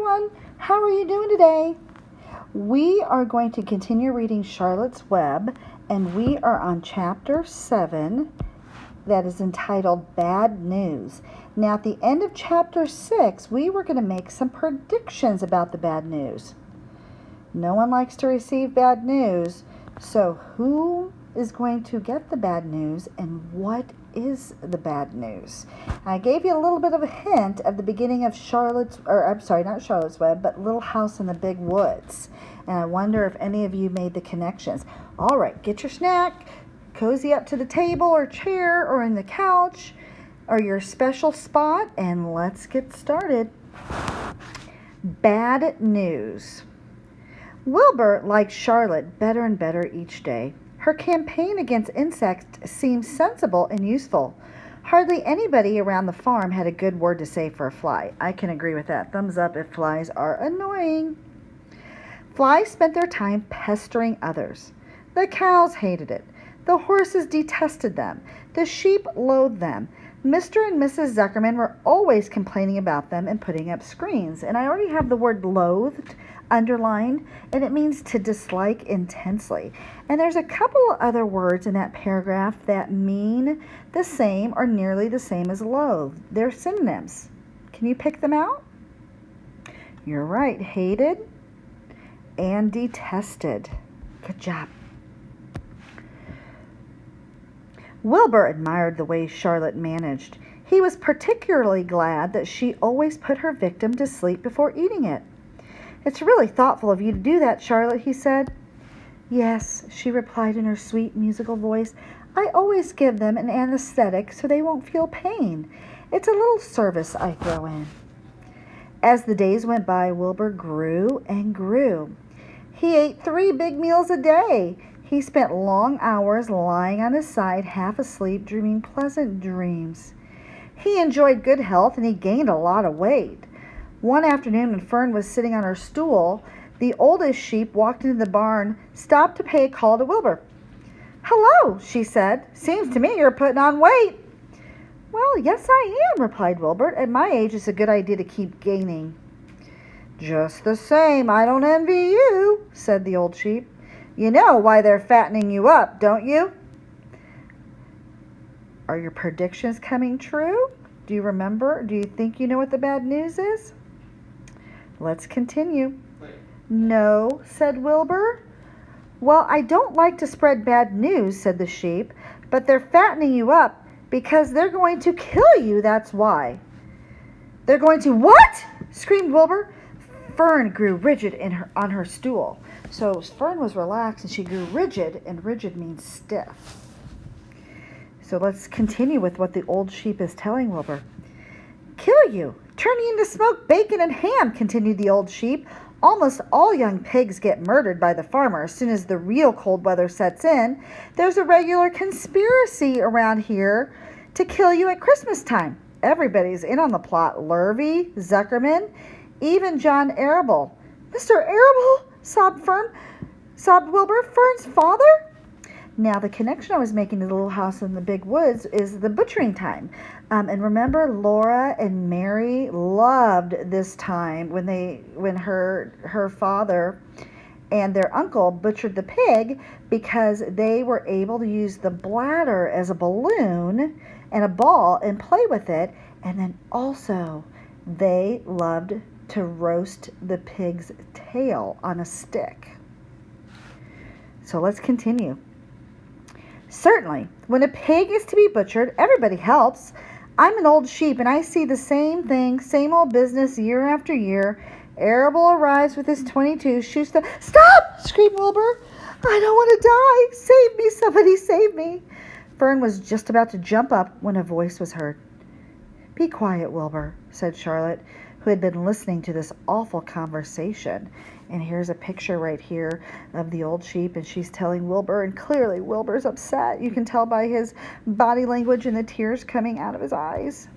everyone. How are you doing today? We are going to continue reading Charlotte's Web, and we are on chapter 7 that is entitled Bad News. Now, at the end of chapter 6, we were going to make some predictions about the bad news. No one likes to receive bad news, so who is going to get the bad news and what is the bad news? I gave you a little bit of a hint at the beginning of not Charlotte's Web, but Little House in the Big Woods. And I wonder if any of you made the connections. All right, get your snack, cozy up to the table or chair or in the couch or your special spot, and let's get started. Bad news. Wilbur liked Charlotte better and better each day. Her campaign against insects seemed sensible and useful. Hardly anybody around the farm had a good word to say for a fly. I can agree with that. Thumbs up if flies are annoying. Flies spent their time pestering others. The cows hated it. The horses detested them. The sheep loathed them. Mr. and Mrs. Zuckerman were always complaining about them and putting up screens. And I already have the word loathed underlined, and it means to dislike intensely. And there's a couple of other words in that paragraph that mean the same or nearly the same as loathe. They're synonyms. Can you pick them out? You're right. Hated and detested. Good job. Wilbur admired the way Charlotte managed. He was particularly glad that she always put her victim to sleep before eating it. "It's really thoughtful of you to do that, Charlotte," he said. "Yes," she replied in her sweet musical voice. "I always give them an anesthetic so they won't feel pain. It's a little service I throw in." As the days went by, Wilbur grew and grew. He ate 3 big meals a day. He spent long hours lying on his side, half asleep, dreaming pleasant dreams. He enjoyed good health and he gained a lot of weight. One afternoon when Fern was sitting on her stool, the oldest sheep walked into the barn, stopped to pay a call to Wilbur. "Hello," she said. "Seems to me you're putting on weight." "Well, yes I am," replied Wilbur. "At my age it's a good idea to keep gaining." "Just the same, I don't envy you," said the old sheep. "You know why they're fattening you up, don't you?" Are your predictions coming true? Do you remember? Do you think you know what the bad news is? Let's continue. "No," said Wilbur. "Well, I don't like to spread bad news," said the sheep, "but they're fattening you up because they're going to kill you, that's why." "They're going to what?" screamed Wilbur. Fern grew rigid on her stool. So Fern was relaxed and she grew rigid, and rigid means stiff. So let's continue with what the old sheep is telling Wilbur. "Kill you, turn you into smoked bacon and ham," continued the old sheep. "Almost all young pigs get murdered by the farmer as soon as the real cold weather sets in. There's a regular conspiracy around here to kill you at Christmas time. Everybody's in on the plot. Lurvy, Zuckerman, even John Arable." "Mr. Arable?" sobbed Wilbur. "Fern's father?" Now, the connection I was making to the Little House in the Big Woods is the butchering time. And remember, Laura and Mary loved this time when her father and their uncle butchered the pig because they were able to use the bladder as a balloon and a ball and play with it. And then also, they loved to roast the pig's tail on a stick. So let's continue. "Certainly, when a pig is to be butchered, everybody helps. I'm an old sheep and I see the same thing, same old business year after year. Arable arrives with his 22, shoots the—" "Stop!" screamed Wilbur. "I don't want to die. Save me, somebody save me." Fern was just about to jump up when a voice was heard. "Be quiet, Wilbur," said Charlotte, who had been listening to this awful conversation. And here's a picture right here of the old sheep, and she's telling Wilbur, and clearly Wilbur's upset. You can tell by his body language and the tears coming out of his eyes.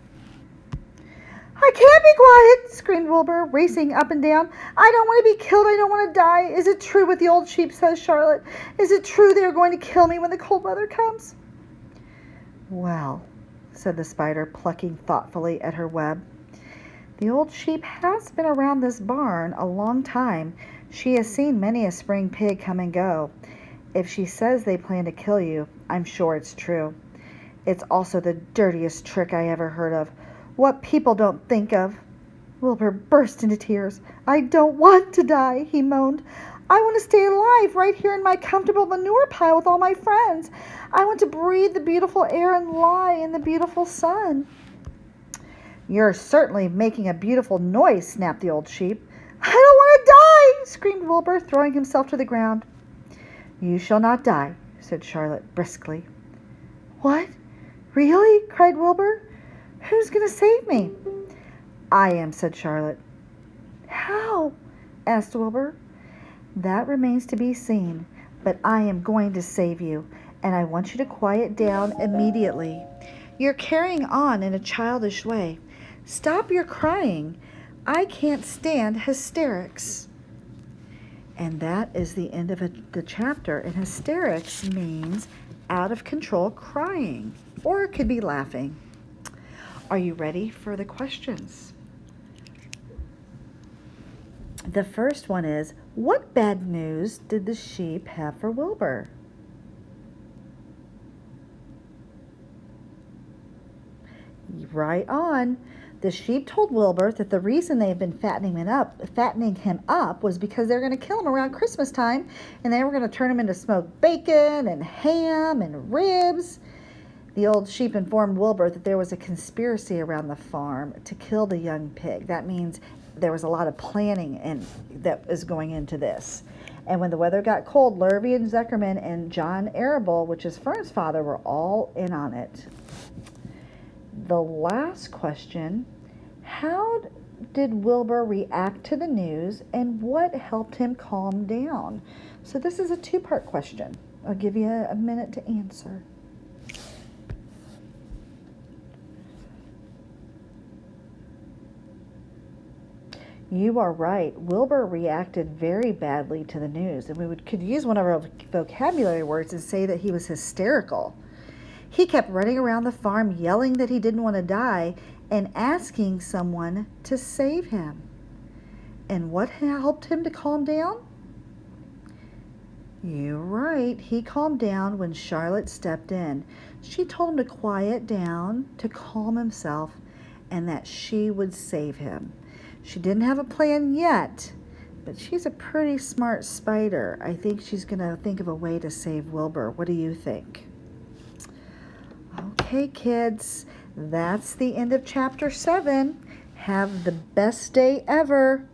"I can't be quiet," screamed Wilbur, racing up and down. "I don't want to be killed. I don't want to die. Is it true what the old sheep says, Charlotte? Is it true they are going to kill me when the cold weather comes?" "Well," said the spider, plucking thoughtfully at her web, The old sheep has been around this barn a long time. She has seen many a spring pig come and go. If she says they plan to kill you, I'm sure it's true. It's also the dirtiest trick I ever heard of. What people don't think of. Wilbur burst into tears. I don't want to die, he moaned. I want to stay alive right here in my comfortable manure pile with all my friends. I want to breathe the beautiful air and lie in the beautiful sun. You're certainly making a beautiful noise, snapped the old sheep. I don't want to die, screamed Wilbur, throwing himself to the ground. You shall not die, said Charlotte briskly. What? Really? Cried Wilbur. Who's going to save me? I am, said Charlotte. How? Asked Wilbur. That remains to be seen, but I am going to save you, and I want you to quiet down immediately. You're carrying on in a childish way. Stop your crying. I can't stand hysterics. And that is the end of the chapter. And hysterics means out of control crying, or it could be laughing. Are you ready for the questions? The first one is, what bad news did the sheep have for Wilbur? Right on. The sheep told Wilbur that the reason they had been fattening him up was because they were going to kill him around Christmas time, and they were going to turn him into smoked bacon and ham and ribs. The old sheep informed Wilbur that there was a conspiracy around the farm to kill the young pig. That means there was a lot of planning that is going into this. And when the weather got cold, Lurvy and Zuckerman and John Arable, which is Fern's father, were all in on it. The last question, how did Wilbur react to the news and what helped him calm down? So this is a two-part question. I'll give you a minute to answer. You are right. Wilbur reacted very badly to the news, and we could use one of our vocabulary words and say that he was hysterical. He kept running around the farm yelling that he didn't want to die and asking someone to save him. And what helped him to calm down? You're right. He calmed down when Charlotte stepped in. She told him to quiet down, to calm himself, and that she would save him. She didn't have a plan yet, but she's a pretty smart spider. I think she's going to think of a way to save Wilbur. What do you think? Okay, kids, that's the end of chapter 7. Have the best day ever.